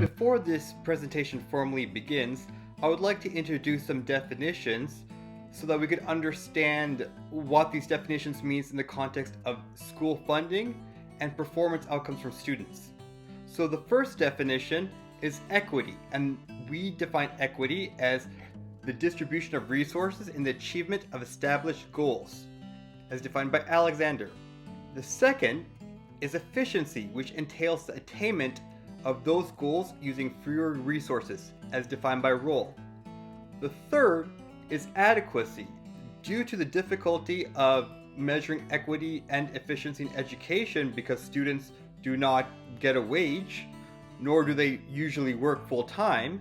Before this presentation formally begins, I would like to introduce some definitions so that we could understand what these definitions means in the context of school funding and performance outcomes from students. So the first definition is equity, and we define equity as the distribution of resources in the achievement of established goals, as defined by Alexander. The second is efficiency, which entails the attainment of those goals using fewer resources, as defined by Roll. The third is adequacy. Due to the difficulty of measuring equity and efficiency in education because students do not get a wage, nor do they usually work full-time,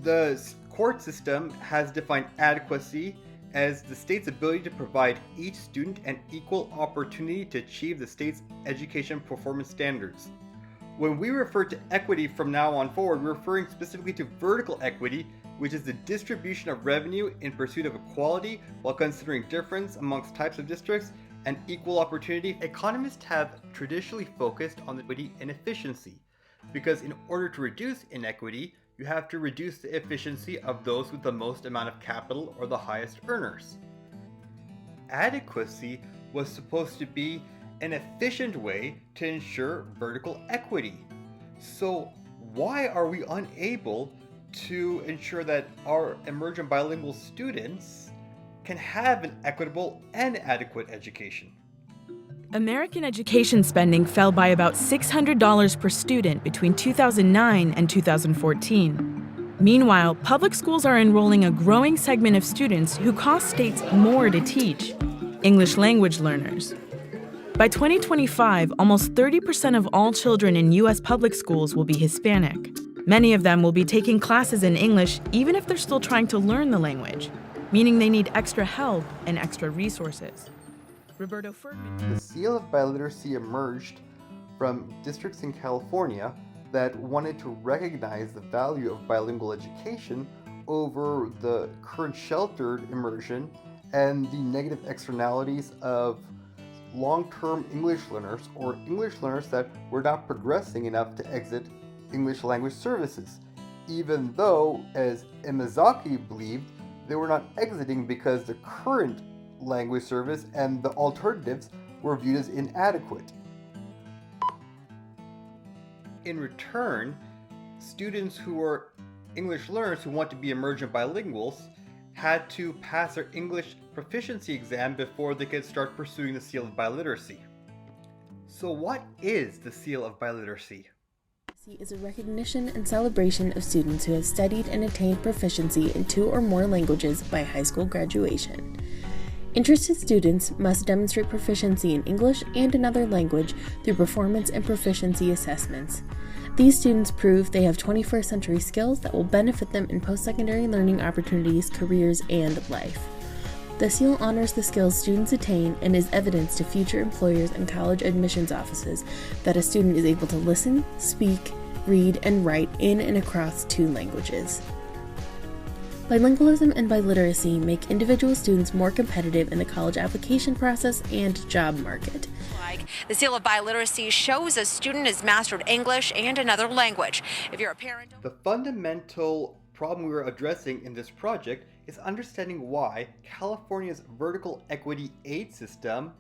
the court system has defined adequacy as the state's ability to provide each student an equal opportunity to achieve the state's education performance standards. When we refer to equity from now on forward, we're referring specifically to vertical equity, which is the distribution of revenue in pursuit of equality while considering difference amongst types of districts and equal opportunity. Economists have traditionally focused on equity and efficiency, because in order to reduce inequity, you have to reduce the efficiency of those with the most amount of capital or the highest earners. Adequacy was supposed to be an efficient way to ensure vertical equity. So why are we unable to ensure that our emergent bilingual students can have an equitable and adequate education? American education spending fell by about $600 per student between 2009 and 2014. Meanwhile, public schools are enrolling a growing segment of students who cost states more to teach, English language learners. By 2025, almost 30% of all children in U.S. public schools will be Hispanic. Many of them will be taking classes in English even if they're still trying to learn the language, meaning they need extra help and extra resources. The Seal of Biliteracy emerged from districts in California that wanted to recognize the value of bilingual education over the current sheltered immersion and the negative externalities of long-term English learners or English learners that were not progressing enough to exit English language services, even though, as Imazaki believed, they were not exiting because the current language service and the alternatives were viewed as inadequate. In return, students who were English learners who want to be emergent bilinguals had to pass their English proficiency exam before they could start pursuing the Seal of Biliteracy. So what is the Seal of Biliteracy? It is a recognition and celebration of students who have studied and attained proficiency in 2 or more languages by high school graduation. Interested students must demonstrate proficiency in English and another language through performance and proficiency assessments. These students prove they have 21st century skills that will benefit them in post-secondary learning opportunities, careers, and life. The seal honors the skills students attain and is evidence to future employers and college admissions offices that a student is able to listen, speak, read, and write in and across 2 languages. Bilingualism and biliteracy make individual students more competitive in the college application process and job market. The Seal of Biliteracy shows a student has mastered English and another language. If you're a parent... The fundamental problem we were addressing in this project is understanding why California's vertical equity aid system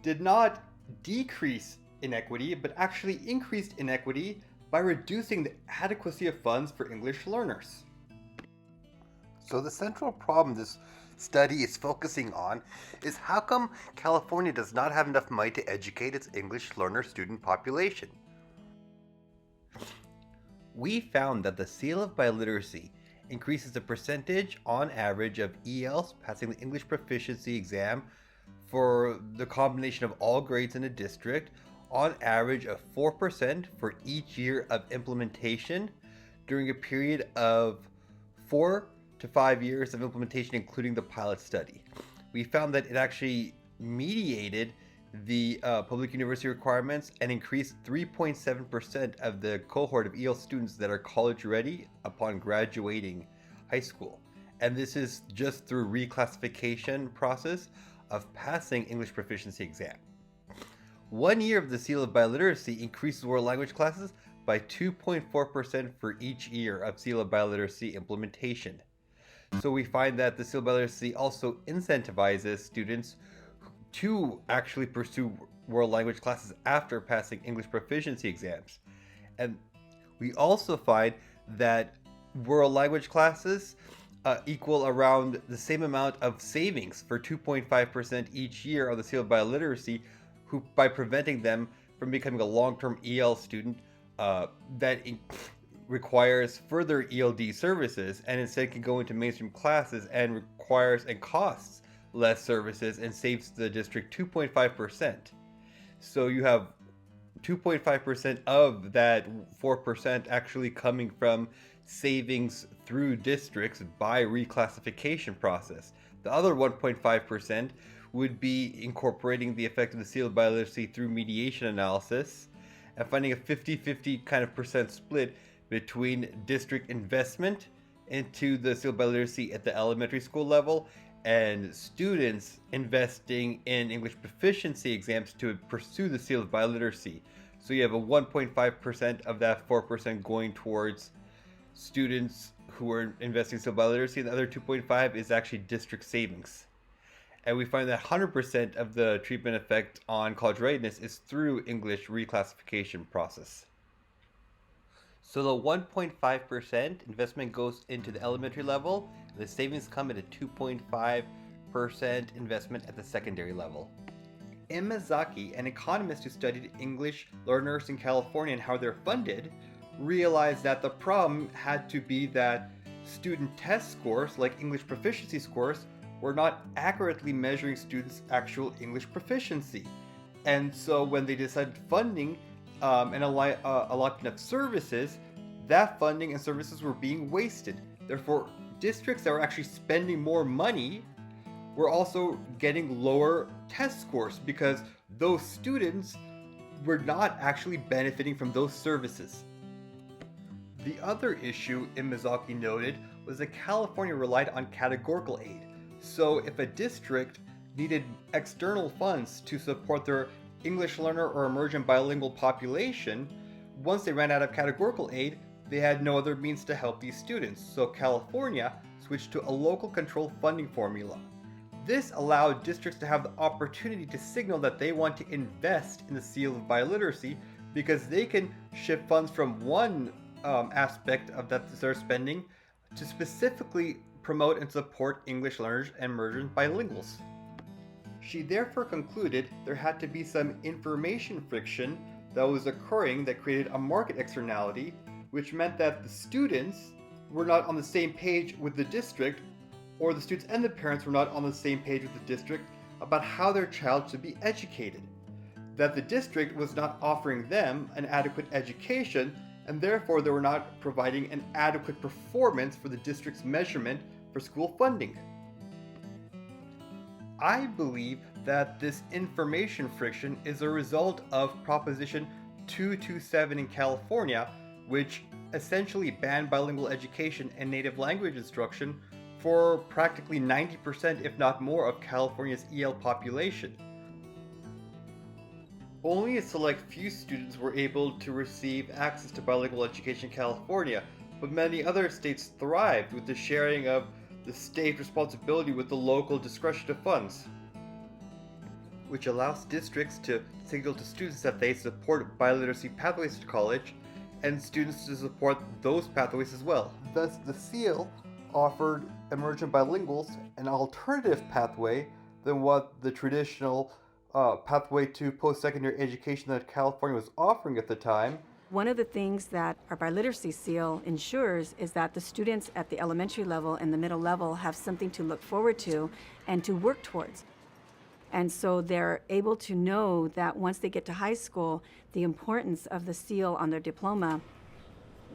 did not decrease inequity, but actually increased inequity by reducing the adequacy of funds for English learners. So the central problem this study is focusing on is how come California does not have enough money to educate its English learner student population? We found that the Seal of Biliteracy increases the percentage on average of ELs passing the English proficiency exam for the combination of all grades in a district on average of 4% for each year of implementation during a period of 4 to 5 years of implementation, including the pilot study. We found that it actually mediated the public university requirements and increased 3.7% of the cohort of EL students that are college ready upon graduating high school. And this is just through reclassification process of passing English proficiency exam. 1 year of the Seal of Biliteracy increases world language classes by 2.4% for each year of Seal of Biliteracy implementation. So we find that the Seal of Biliteracy also incentivizes students to actually pursue world language classes after passing English proficiency exams. And we also find that world language classes equal around the same amount of savings for 2.5% each year on the Seal of Biliteracy, by preventing them from becoming a long-term EL student requires further ELD services and instead can go into mainstream classes and requires and costs less services and saves the district 2.5%. So you have 2.5% of that 4% actually coming from savings through districts by reclassification process. The other 1.5% would be incorporating the effect of the Seal of Biliteracy through mediation analysis and finding a 50-50 kind of percent split between district investment into the Seal of Biliteracy at the elementary school level and students investing in English proficiency exams to pursue the Seal of Biliteracy. So you have a 1.5% of that 4% going towards students who are investing in Seal of Biliteracy, and the other 2.5 is actually district savings. And we find that 100% of the treatment effect on college readiness is through English reclassification process. So the 1.5% investment goes into the elementary level, and the savings come at a 2.5% investment at the secondary level. In Miyazaki, an economist who studied English learners in California and how they're funded, realized that the problem had to be that student test scores, like English proficiency scores, were not accurately measuring students' actual English proficiency. And so when they decided funding and allotment of services, that funding and services were being wasted. Therefore, districts that were actually spending more money were also getting lower test scores because those students were not actually benefiting from those services. The other issue Miyazaki noted was that California relied on categorical aid. So if a district needed external funds to support their English learner or emergent bilingual population, once they ran out of categorical aid, they had no other means to help these students. So California switched to a local control funding formula. This allowed districts to have the opportunity to signal that they want to invest in the Seal of Biliteracy because they can shift funds from one aspect of that they're spending to specifically promote and support English learners and emergent bilinguals. She therefore concluded there had to be some information friction that was occurring that created a market externality, which meant that the students were not on the same page with the district, or the students and the parents were not on the same page with the district about how their child should be educated. That the district was not offering them an adequate education, and therefore they were not providing an adequate performance for the district's measurement for school funding. I believe that this information friction is a result of Proposition 227 in California, which essentially banned bilingual education and native language instruction for practically 90%, if not more, of California's EL population. Only a select few students were able to receive access to bilingual education in California, but many other states thrived with the sharing of the state responsibility with the local discretion of funds, which allows districts to signal to students that they support biliteracy pathways to college, and students to support those pathways as well. Thus, the Seal offered emergent bilinguals an alternative pathway than what the traditional pathway to post-secondary education that California was offering at the time. One of the things that our biliteracy seal ensures is that the students at the elementary level and the middle level have something to look forward to and to work towards. And so they're able to know that once they get to high school, the importance of the seal on their diploma,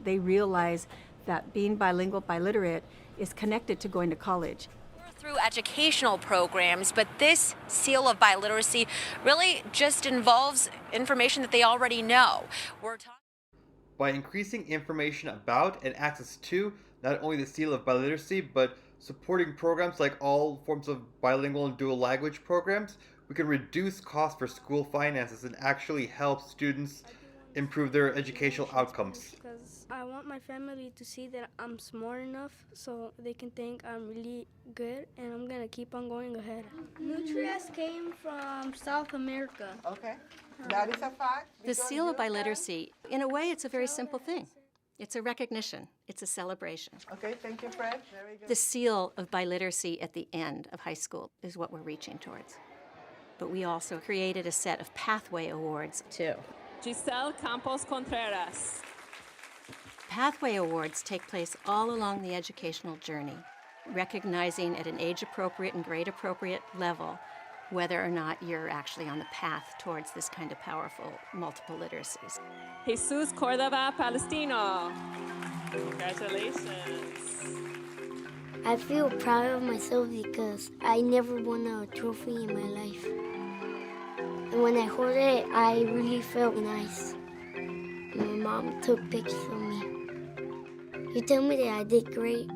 they realize that being bilingual, biliterate is connected to going to college. Through educational programs, but this Seal of Biliteracy really just involves information that they already know. By increasing information about and access to not only the Seal of Biliteracy, but supporting programs like all forms of bilingual and dual language programs, we can reduce costs for school finances and actually help students improve their educational outcomes? Because I want my family to see that I'm smart enough so they can think I'm really good and I'm going to keep on going ahead. Nutrias came from South America. Okay, that is a fact. The Seal of Biliteracy, in a way, it's a very simple thing. It's a recognition. It's a celebration. Okay, thank you, Fred. Very good. The Seal of Biliteracy at the end of high school is what we're reaching towards. But we also created a set of pathway awards, too. Giselle Campos Contreras. Pathway awards take place all along the educational journey, recognizing at an age-appropriate and grade-appropriate level whether or not you're actually on the path towards this kind of powerful multiple literacies. Jesus Cordova Palestino. Congratulations. I feel proud of myself because I never won a trophy in my life. And when I hold it, I really felt nice. My mom took pictures of me. You tell me that I did great.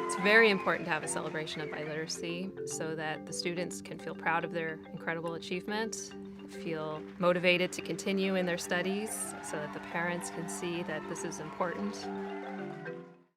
It's very important to have a celebration of biliteracy so that the students can feel proud of their incredible achievement, feel motivated to continue in their studies, so that the parents can see that this is important.